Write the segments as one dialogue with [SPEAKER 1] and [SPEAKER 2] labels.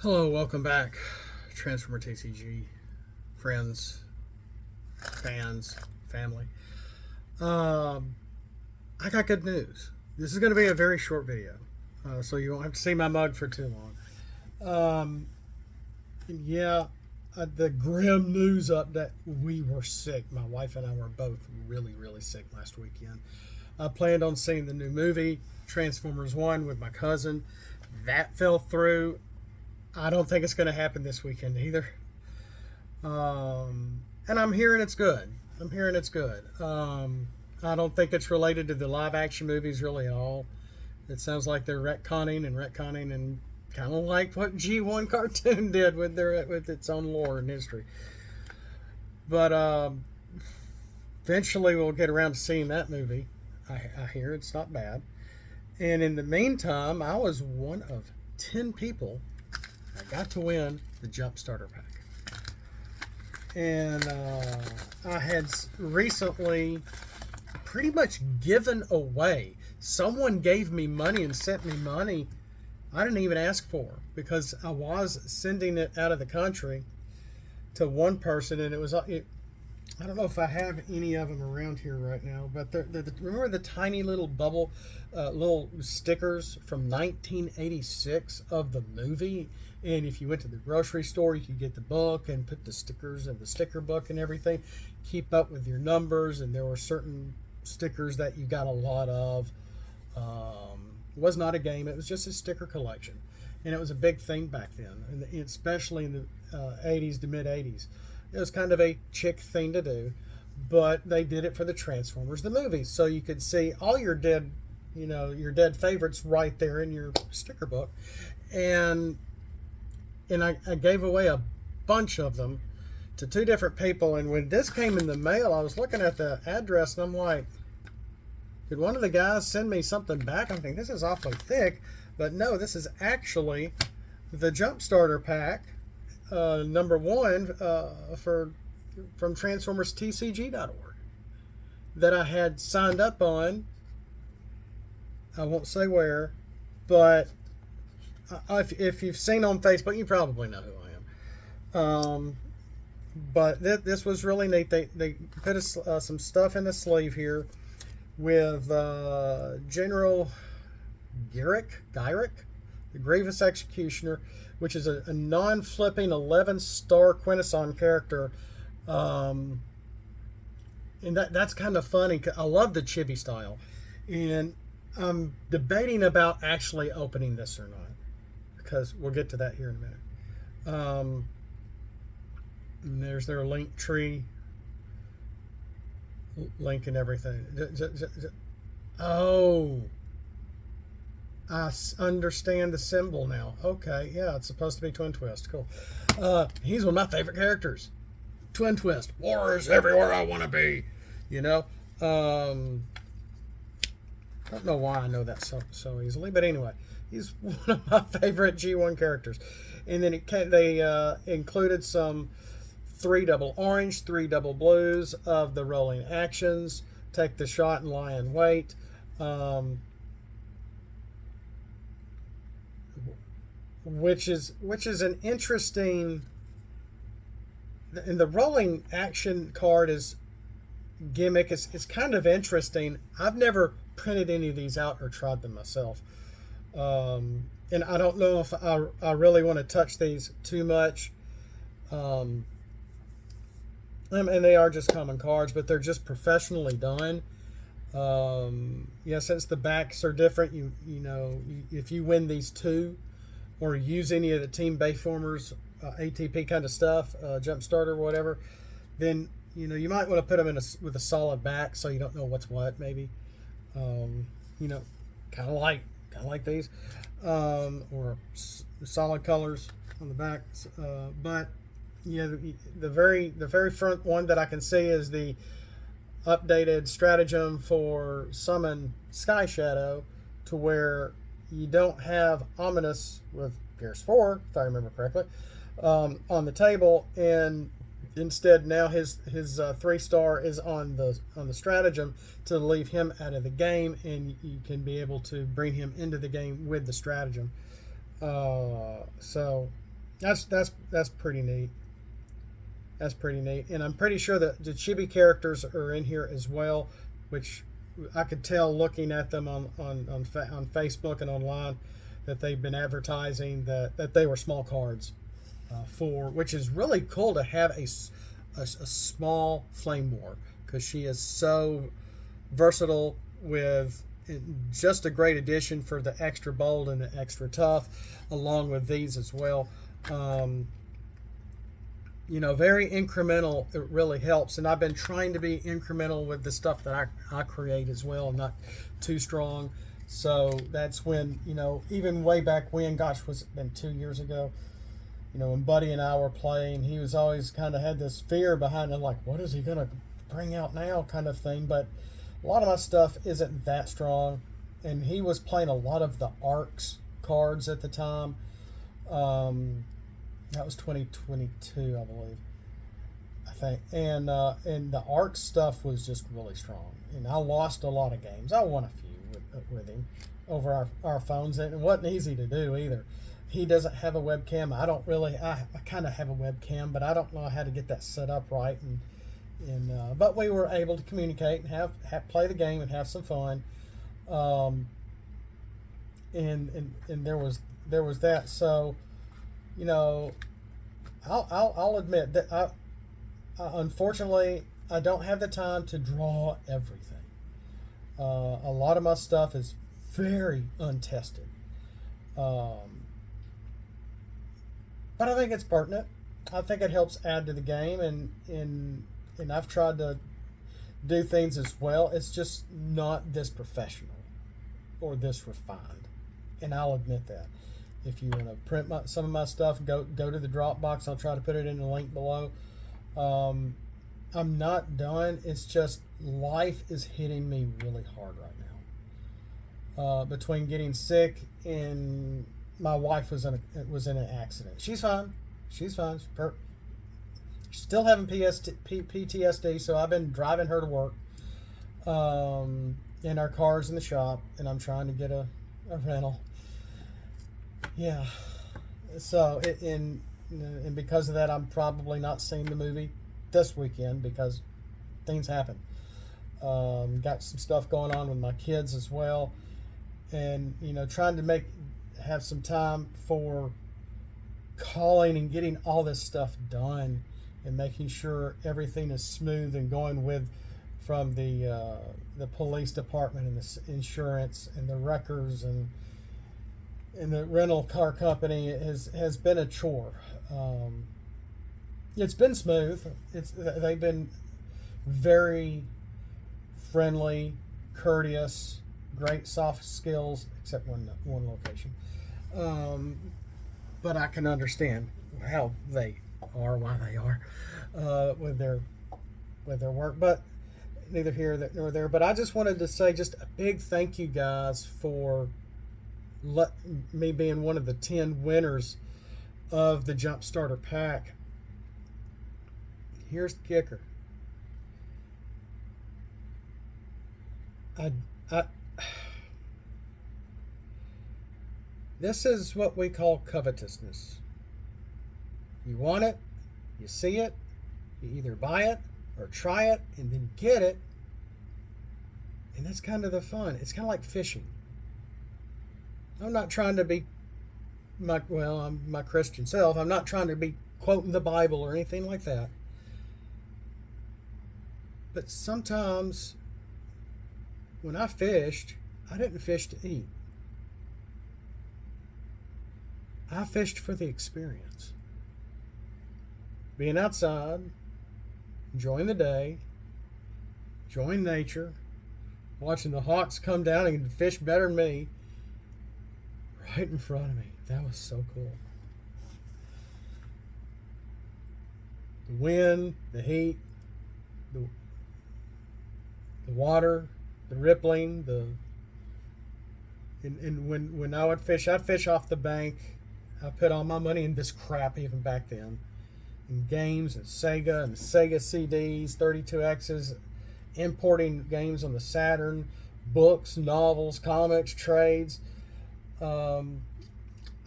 [SPEAKER 1] Hello, welcome back, Transformer TCG friends, fans, family. Um, I got good news. This is going to be a very short video, so you won't have to see my mug for too long. Yeah, the grim news up that we were sick. My wife and I were both really, really sick last weekend. I planned on seeing the new movie, Transformers 1, with my cousin. That fell through. I don't think it's going to happen this weekend either. And I'm hearing it's good. I'm hearing it's good. I don't think it's related to the live action movies really at all. It sounds like they're retconning and kind of like what G1 cartoon did with its own lore and history. But eventually we'll get around to seeing that movie. I hear it's not bad. And in the meantime, I was one of 10 people I got to win the Jumpstarter Pack. And I had recently pretty much given away. Someone gave me money and sent me money I didn't even ask for because I was sending it out of the country to one person, and I don't know if I have any of them around here right now, but remember the tiny little bubble, little stickers from 1986 of the movie? And if you went to the grocery store, you could get the book and put the stickers in the sticker book and everything. Keep up with your numbers, and there were certain stickers that you got a lot of. It was not a game; it was just a sticker collection, and it was a big thing back then, and especially in the 80s to mid 80s. It was kind of a chick thing to do, but they did it for the Transformers, the movie, so you could see all your dead favorites right there in your sticker book, and I gave away a bunch of them to two different people. And when this came in the mail, I was looking at the address and I'm like, did one of the guys send me something back? I'm thinking this is awfully thick, but no, this is actually the Jumpstarter Pack. Number one from TransformersTCG.org that I had signed up on. I won't say where, but if you've seen on Facebook, you probably know who I am. But this was really neat. They put some stuff in the sleeve here with General Gyrick, the Grievous Executioner, which is a non-flipping 11-star Quintesson character. And that's kind of funny. I love the chibi style. And I'm debating about actually opening this or not, because we'll get to that here in a minute. And there's their link tree, link and everything. Oh, I understand the symbol now. Okay, yeah, it's supposed to be Twin Twist. Cool. He's one of my favorite characters. Twin Twist. War is everywhere I want to be. You know? I don't know why I know that so easily, but anyway, he's one of my favorite G1 characters. And then they included some 3 double orange, 3 double blues of the rolling actions. Take the shot and lie in wait. Which is an interesting, and the rolling action card is gimmick. It's kind of interesting. I've never printed any of these out or tried them myself, and I don't know if I really want to touch these too much. And they are just common cards, but they're just professionally done. Since the backs are different, if you win these two or use any of the Team Bayformers, ATP kind of stuff, Jumpstarter, whatever, then you might want to put them with a solid back so you don't know what's what. Maybe, kind of like these, or solid colors on the back. But yeah, the very front one that I can see is the updated stratagem for Summon Sky Shadow, to where you don't have Ominous with Pierce 4, if I remember correctly, on the table, and instead now his 3-star is on the stratagem to leave him out of the game, and you can be able to bring him into the game with the stratagem. So That's pretty neat. That's pretty neat, and I'm pretty sure that the chibi characters are in here as well, which I could tell looking at them on Facebook and online that they've been advertising that they were small cards for, which is really cool to have a small Flame War because she is so versatile with just a great addition for the extra bold and the extra tough, along with these as well. Um, very incremental. It really helps, and I've been trying to be incremental with the stuff that I create as well, not too strong. So that's when, even way back when, gosh, was it been 2 years ago? When Buddy and I were playing, he was always kind of had this fear behind it, like, what is he going to bring out now kind of thing. But a lot of my stuff isn't that strong, and he was playing a lot of the ARCs cards at the time. That was 2022, I believe, I think. And the ARC stuff was just really strong. And I lost a lot of games. I won a few with him over our phones. And it wasn't easy to do either. He doesn't have a webcam. I don't really. I kind of have a webcam, but I don't know how to get that set up right. But we were able to communicate and have play the game and have some fun. And there was that. So, I'll admit that I unfortunately I don't have the time to draw everything. A lot of my stuff is very untested, but I think it's pertinent. I think it helps add to the game, and I've tried to do things as well. It's just not this professional or this refined, and I'll admit that. If you want to print some of my stuff, go to the Dropbox. I'll try to put it in the link below. I'm not done. It's just life is hitting me really hard right now. Between getting sick and my wife was in an accident. She's fine. She's fine. She's still having PTSD, so I've been driving her to work. And our car's in the shop, and I'm trying to get a rental. Yeah, so and because of that, I'm probably not seeing the movie this weekend because things happen. Got some stuff going on with my kids as well, and trying to have some time for calling and getting all this stuff done and making sure everything is smooth and going from the police department and the insurance and the records and the rental car company has been a chore. It's been smooth. They've been very friendly, courteous, great soft skills, except one location. But I can understand how they are, why they are with their work. But neither here nor there. But I just wanted to say just a big thank you guys for me being one of the 10 winners of the Jumpstarter Pack. Here's the kicker. This is what we call covetousness. You want it, you see it, you either buy it or try it and then get it, and that's kind of the fun. It's kind of like fishing. I'm not trying to be I'm my Christian self. I'm not trying to be quoting the Bible or anything like that. But sometimes when I fished, I didn't fish to eat. I fished for the experience. Being outside, enjoying the day, enjoying nature, watching the hawks come down and fish better than me right in front of me. That was so cool. The wind, the heat, the water, the rippling, and when I would fish, I'd fish off the bank. I put all my money in this crap even back then. In games and Sega CDs, 32Xs, importing games on the Saturn, books, novels, comics, trades.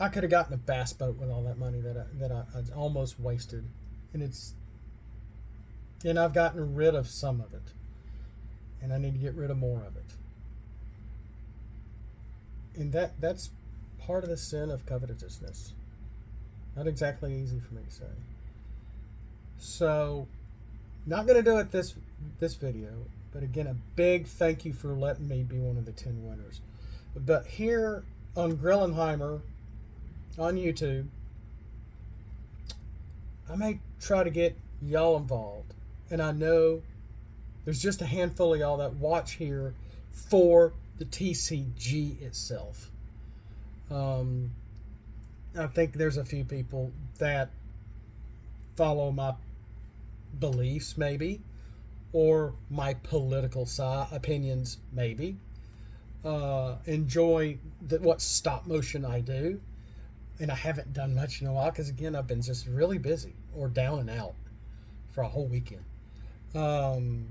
[SPEAKER 1] I could have gotten a bass boat with all that money that I almost wasted, and I've gotten rid of some of it, and I need to get rid of more of it. And that's part of the sin of covetousness. Not exactly easy for me to say. So, not going to do it this video, but again, a big thank you for letting me be one of the 10 winners. But here on Grillenheimer on YouTube, I may try to get y'all involved. And I know there's just a handful of y'all that watch here for the TCG itself. I think there's a few people that follow my beliefs, maybe, or my political opinions, maybe. Enjoy what stop motion I do. And I haven't done much in a while because, again, I've been just really busy or down and out for a whole weekend. And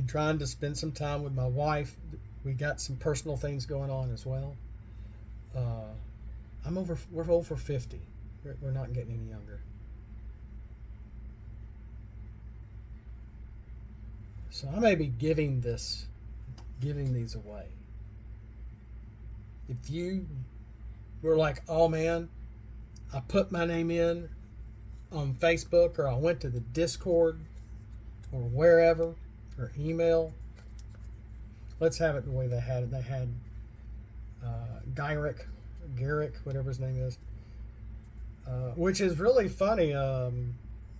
[SPEAKER 1] trying to spend some time with my wife. We got some personal things going on as well. We're over 50. We're not getting any younger. So I may be giving these away. If you were like, oh man, I put my name in on Facebook, or I went to the Discord or wherever, or email, let's have it the way they had it. They had Garrick, whatever his name is, which is really funny.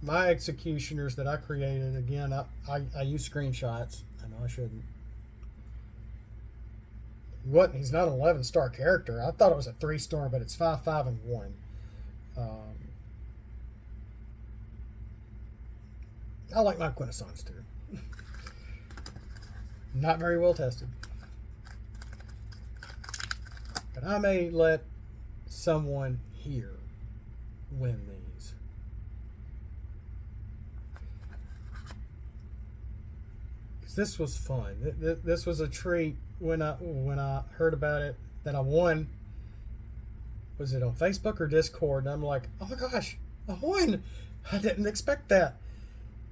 [SPEAKER 1] My executioners that I created, again, I use screenshots. I know I shouldn't. He's not an 11-star character. I thought it was a 3-star, but it's 5, 5, and 1. I like my Quintessons too. Not very well tested. But I may let someone here win these. Because this was fun. This was a treat when I heard about it, that I won. Was it on Facebook or Discord? And I'm like, oh my gosh, I won. I didn't expect that.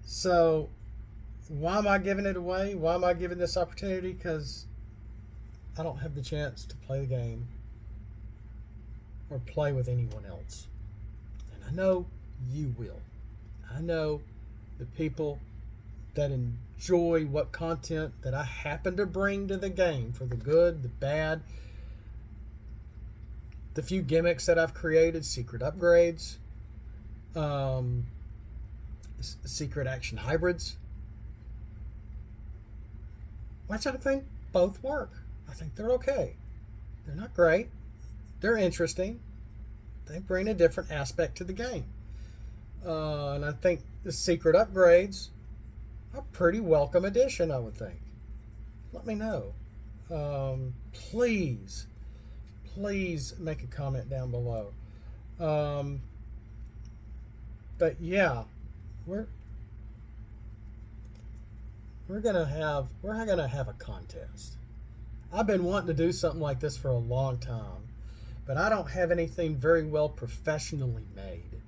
[SPEAKER 1] So why am I giving it away? Why am I giving this opportunity? Because I don't have the chance to play the game or play with anyone else. And I know you will. I know the people that enjoy what content that I happen to bring to the game, for the good, the bad, the few gimmicks that I've created, secret upgrades, secret action hybrids, which I think both work. I think they're okay. They're not great. They're interesting. They bring a different aspect to the game. And I think the secret upgrades are a pretty welcome addition, I would think. Let me know. Please make a comment down below. But yeah, we're gonna have a contest. I've been wanting to do something like this for a long time, but I don't have anything very well professionally made.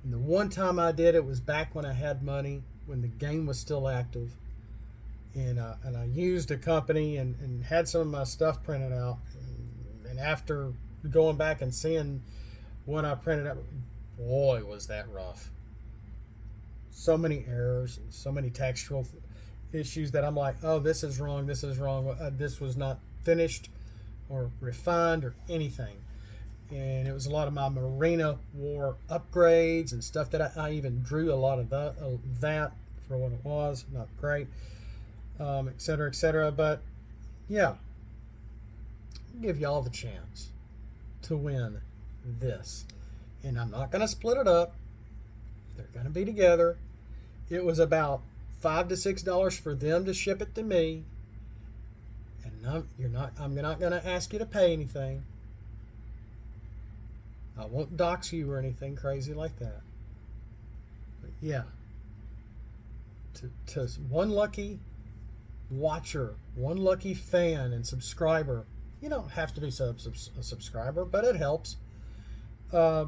[SPEAKER 1] And the one time I did it was back when I had money, when the game was still active, and I used a company and had some of my stuff printed out. And after going back and seeing what I printed out, boy, was that rough. So many errors and so many textual issues that I'm like, oh, this is wrong, this was not finished or refined or anything. And it was a lot of my Marina War upgrades and stuff that I even drew a lot of that for what it was. Not great, etc., etc. But yeah, give y'all the chance to win this. And I'm not going to split it up. They're going to be together. It was about $5 to $6 for them to ship it to me. And I'm not going to ask you to pay anything. I won't dox you or anything crazy like that. But yeah, to one lucky watcher, one lucky fan and subscriber You don't have to be a subscriber, but it helps to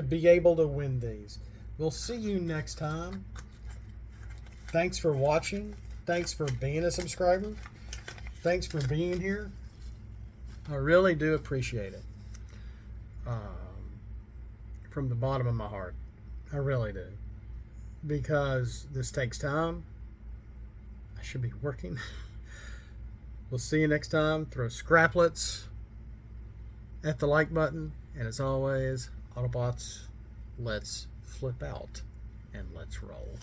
[SPEAKER 1] be able to win these. We'll see you next time. Thanks for watching. Thanks for being a subscriber. Thanks for being here. I really do appreciate it. From the bottom of my heart. I really do. Because this takes time. I should be working. We'll see you next time. Throw scraplets at the like button. And as always, Autobots, let's flip out and let's roll.